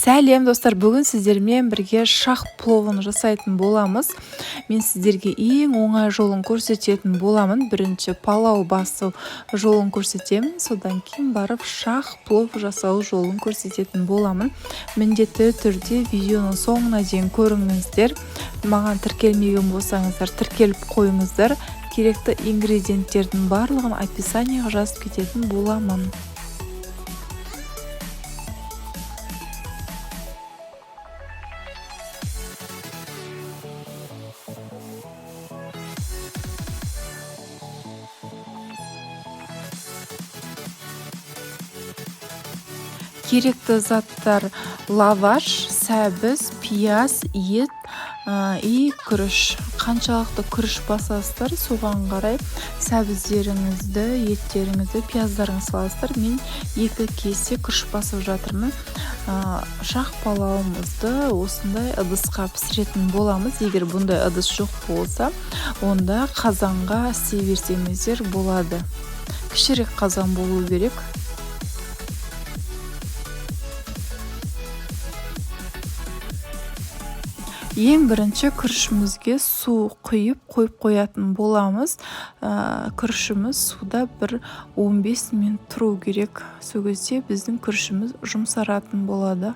Сәлем достар, бүгін сіздермен бірге шах пловын жасайтын боламыз. Мен сіздерге ең оңай жолын көрсететін боламын. Бірінші палау басу жолын көрсетемін, содан кейін барып шах плов жасау жолын көрсететін боламын. Міндетті түрде видеоның соңына дейін көріңіздер. Маған тіркелмеген болсаңыздар, тіркеліп қойыңыздар. Керекті ингредиенттердің барлығын описанияға жазып кететін боламын. Керекті заттар: лаваш, сәбіз, пияз, ет и күріш. Қаншалықты күріш басасыздар, соған қарай сәбіздеріңізді, еттеріңізді, пияздарыңызды саласыздар. Мен 2 кесе күріш басып жатырмын. Шах палауымызды осындай ыдысқа пісіретін боламыз. Егер бұндай ыдыс жоқ болса, онда қазанға істей берсеңіздер болады. Кішірек қазан болу керек. Ең бірінші күрішімізге су қойып қоятын боламыз. Күрішіміз суда бір 15 минут тұру керек. Сол кезде біздің күрішіміз жұмсаратын болады.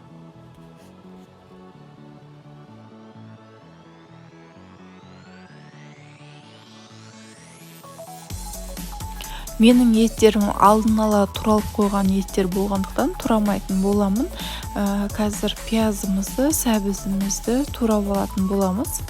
Менің еттерім алдын ала туралып қойған еттер болғандықтан турамайтын боламын. Қазір пиязымызды, сәбізімізді турап алатын боламыз.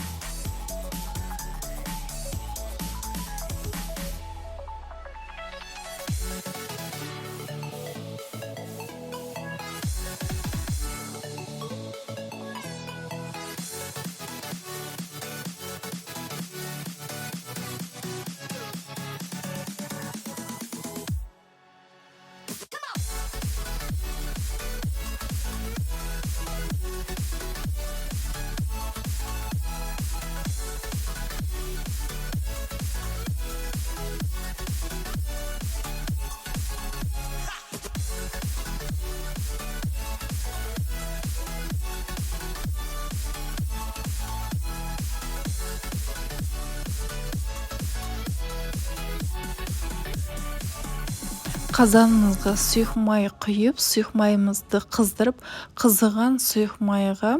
Қазанымызға сұйық май құйып, сұйық майымызды қыздырып, қызыған сұйық майға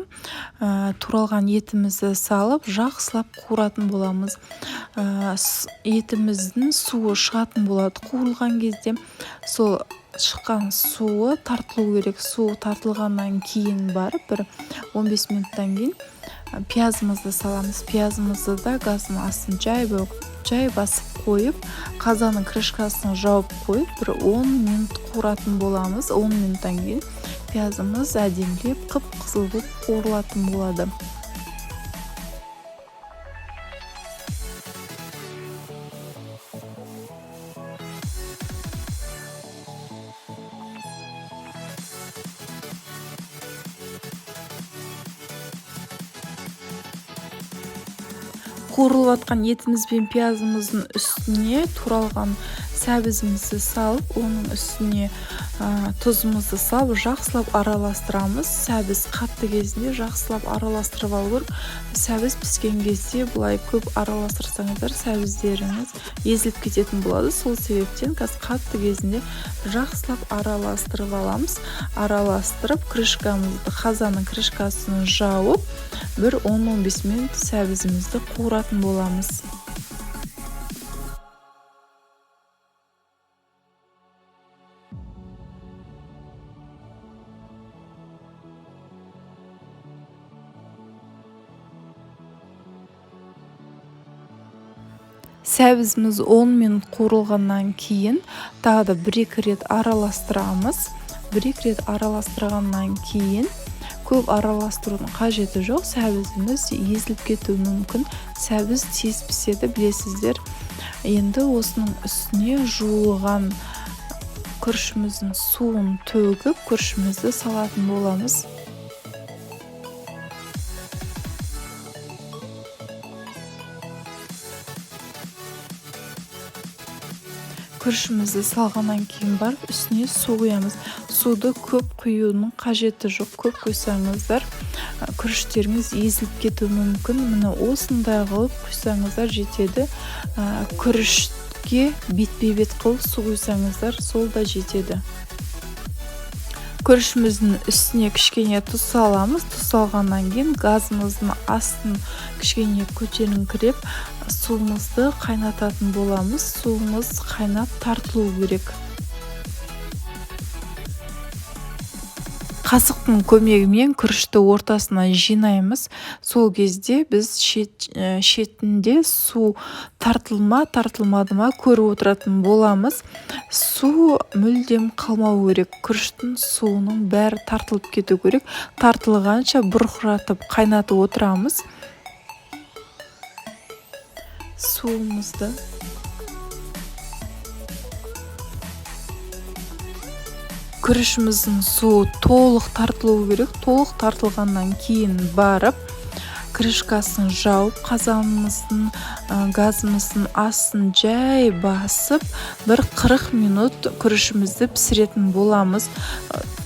туралған етімізді салып, жақсылап қуыратын боламыз. Етіміздің суы шығатын болады. Қуырылған кезде сол шыққан суы тартылу керек. Суы тартылғаннан кейін барып, бір 15 минуттан кейін пиязымызды саламыз. Пиязымызды да газдың астын жай басып қойып, қазанның крышкасын жауып қойып, бір 10 минут қуыратын боламыз. 10 минуттан кейін пиязымыз әдемілеп қып-қызыл болып қуырылатын болады. Қуырылып жатқан етіміз бен пиязымыздың үстіне туралған сәбізімізді салып, оның үстіне тұзымызды салып, жақсылап араластырамыз. Сәбіз қатты кезінде жақсылап араластырып алу керек. Сәбіз піскен кезде бұлай көп араластырсаңыздар, сәбіздеріңіз езіліп кететін болады. Сол себептен қатты кезінде жақсылап араластырып аламыз. Араластырып, қазанның крышкасын жауып, бір 10-15 минут сәбізімізді қуыратын боламыз. Сәбізіміз 10 минут қуырылғаннан кейін тағы да 1-2 рет араластырамыз. 1-2 рет араластырғаннан кейін көп араластырудың қажеті жоқ. Сәбізіміз езіліп кетуі мүмкін. Сәбіз тез піседі, білесіздер. Енді осының үстіне жуылған күрішіміздің суын төгіп, күрішімізді салатын боламыз. Күрішімізді салғаннан кейін барып үстіне су құямыз. суды көп құюдың қажеті жоқ. Көп құйсаңыздар күріштеріңіз езіліп кетуі мүмкін. Міне осындай қылып құйсаңыздар жетеді. Күрішке бетпе-бет қылып су құйсаңыздар сол да жетеді. Күрішіміздің үстіне кішкене тұз саламыз. Тұз салғаннан кейін газымыздың астын кішкене көтеріңкіреп суымызды қайнататын боламыз. Суымыз қайнап тартылу керек. Қасықтың көмегімен күрішті ортасына жинаймыз. Сол кезде біз шетінде су тартылмады ма көріп отыратын боламыз. Су мүлдем қалмау керек. Күріштің суының бәрі тартылып кету керек. Тартылғанша бұрқыратып қайнатып отырамыз. Суымызды күрішіміздің суы толық тартылу керек. Толық тартылғаннан кейін барып крышкасын жауып, қазанымыздың газымыздың астын жай басып, бір 40 минут күрішімізді пісіретін боламыз.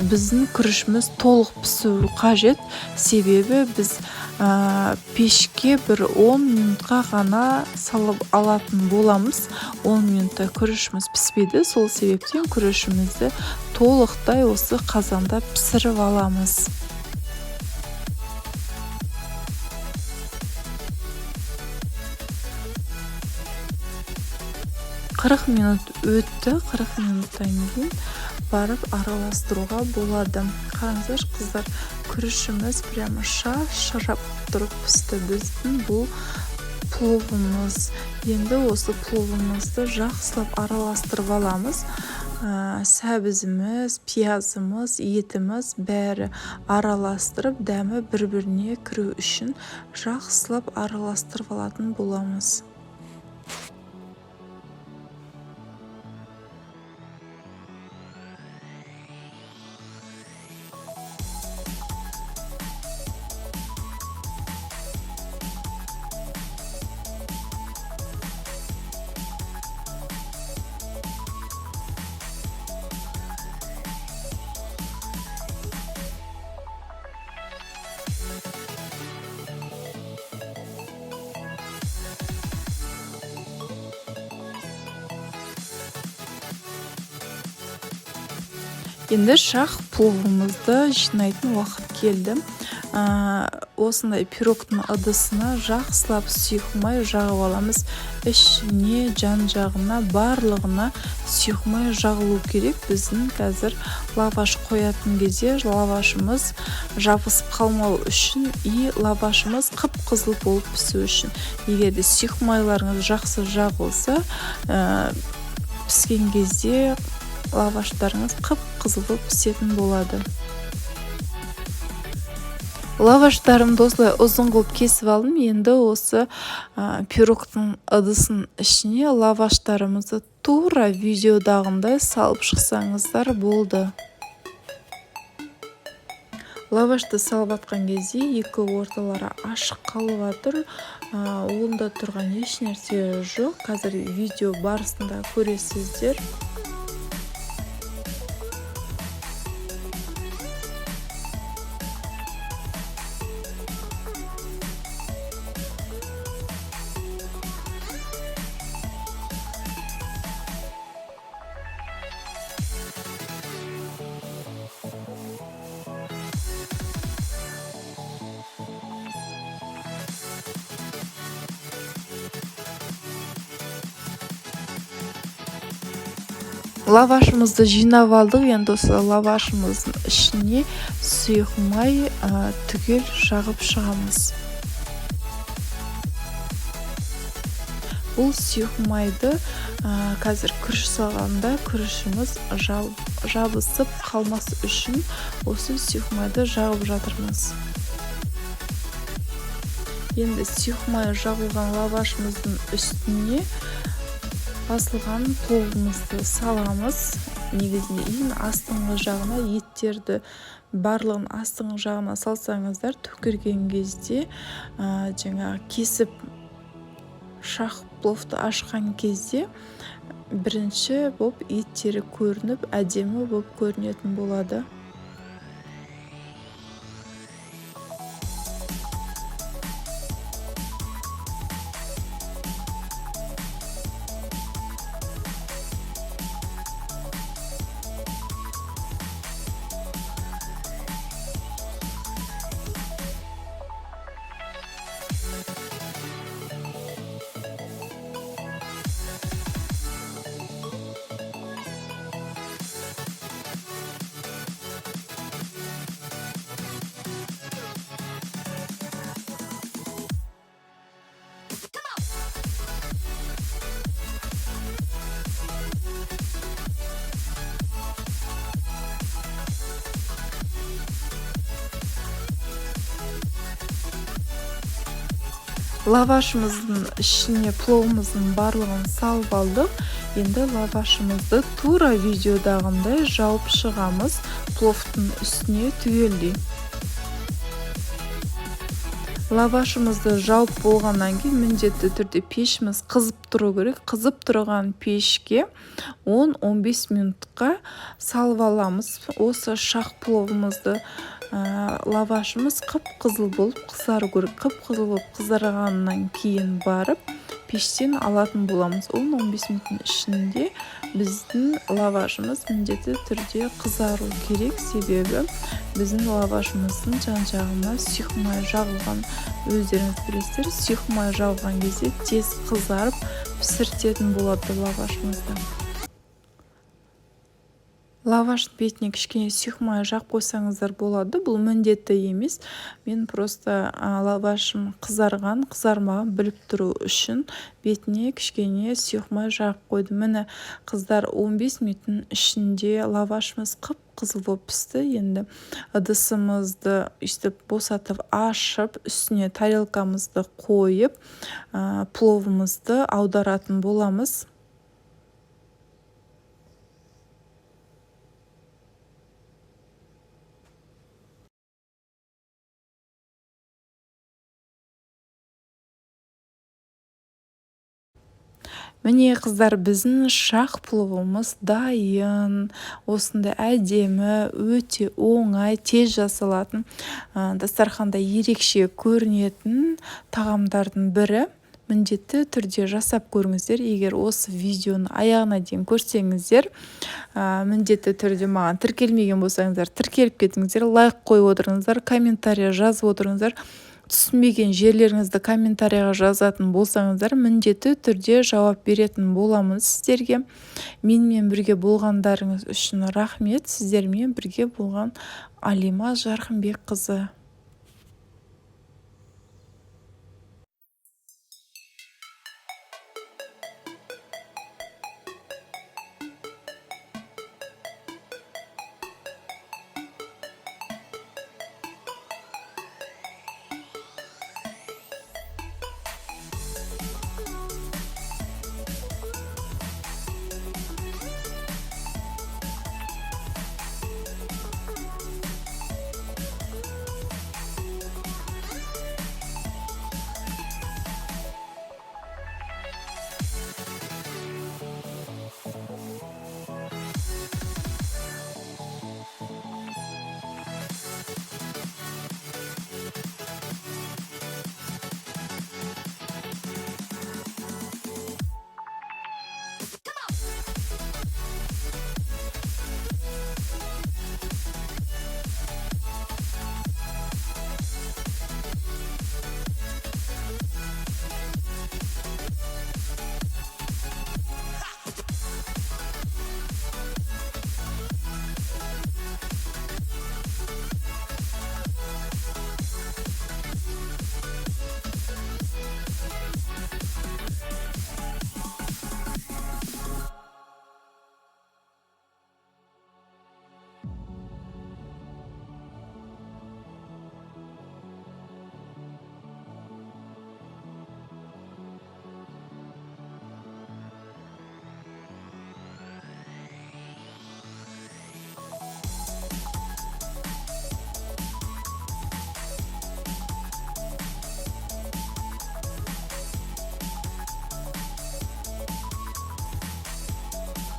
Біздің күрішіміз толық пісуі қажет, себебі біз пешке бір 10 минутқа ғана салып алатын боламыз. 10 минутта күрішіміз піспейді, сол себептен күрішімізді толықтай осы қазанда пісіріп аламыз. 40 минут өтті. 40 минуттан кейін барып араластыруға болады. Қараңыздар қыздар, күрішіміз прямо шарап тұрып пісті. Біздің бұл пловымыз. Енді осы пловымызды жақсылап араластырып аламыз. Сәбізіміз, пиязымыз, етіміз бәрі араластырып, дәмі бір-біріне кіру үшін жақсылап араластырып алатын боламыз. Енді шақ пловымызды жинайтын уақыт келді. Осындай пирогтың ыдысына жақсылап сұйық жағып аламыз. Ішіне, жан-жағына, барлығына сұйық май жағылу керек. Біздің қазір лаваш қоятын кезде лавашымыз жабысып қалмау үшін и лавашымыз қып-қызыл болып пісу үшін. Егер де сұйық майларыңыз жақсы жағылса, піскен кезде лаваштарыңыз қып-қызыл болып пісетін болады. Лаваштарымды осылай ұзын қылып кесіп алдым. Енді осы пирогтың ыдысының ішіне лаваштарымызды тура видеодағындай салып шықсаңыздар болды. Лавашты салып атқан кезде екі орталары ашық қалып жатыр. Онда тұрған еш нәрсе жоқ. Қазір видео барысында көресіздер. Лавашымызды жинап алдық. Енді осы лавашымыздың ішіне сұйық май түгел жағып шығамыз. Бұл сұйық майды қазір күріш салғанда күрішіміз жабысып қалмас үшін осы сұйық майды жағып жатырмыз. Енді сұйық май жағылған лавашымыздың үстіне басылған пловымызды саламыз. Негізінде ең астыңғы жағына еттерді барлығын астыңғы жағына салсаңыздар, төкірген кезде жаңа кесіп шақ пловты ашқан кезде бірінші боп еттері көрініп, әдемі боп көрінетін болады. Лавашымыздың ішіне пловымыздың барлығын салып алдық. Енді лавашымызды тура видеодағындай жауып шығамыз пловтың үстіне түгелдей. Лавашымызды жауып болғаннан кейін міндетті түрде пешіміз қызып тұру керек. Қызып тұрған пешке 10-15 минутқа салып аламыз. Осы шақ пловымызды лавашымыз қып-қызыл болып қызару керек. Қып-қызыл болып қызарғаннан кейін барып пештен алатын боламыз. 10-15 минуттың ішінде біздің лавашымыз міндетті түрде қызару керек, себебі біздің лавашымыздың жан-жағына сұйық жағылған, өздеріңіз білесіздер, сұйық жағылған кезде тез қызарып пісіртетін болады лавашымызды. Лаваштың бетіне кішкене сұйық жақ қойсаңыздар болады. Бұл міндетті емес. Мен просто лавашым қызарған, қызармаған біліп тұру үшін бетіне кішкене сұйық жақ қойдым. Міне қыздар, 15 минуттың ішінде лавашымыз қып-қызыл болып пісті. Енді ыдысымызды үстіп босатып ашып, үстіне тарелкамызды қойып, пловымызды аударатын боламыз. Міне қыздар, біздің шақ пловымыз дайын. Осында әдемі, өте оңай, тез жасалатын, дастарханда ерекше көрінетін тағамдардың бірі. Міндетті түрде жасап көріңіздер. Егер осы видеоны аяғына дейін көрсеңіздер, міндетті түрде маған тіркелмеген болсаңыздар, тіркеліп кетіңіздер, лайк қойып отырыңыздар, комментария жазып отырыңыздар. Түсінбеген жерлеріңізді комментарияға жазатын болсаңыздар, міндетті түрде жауап беретін боламыз сіздерге. Менімен бірге болғандарыңыз үшін рахмет. Сіздермен бірге болған Алима Жарқынбекқызы.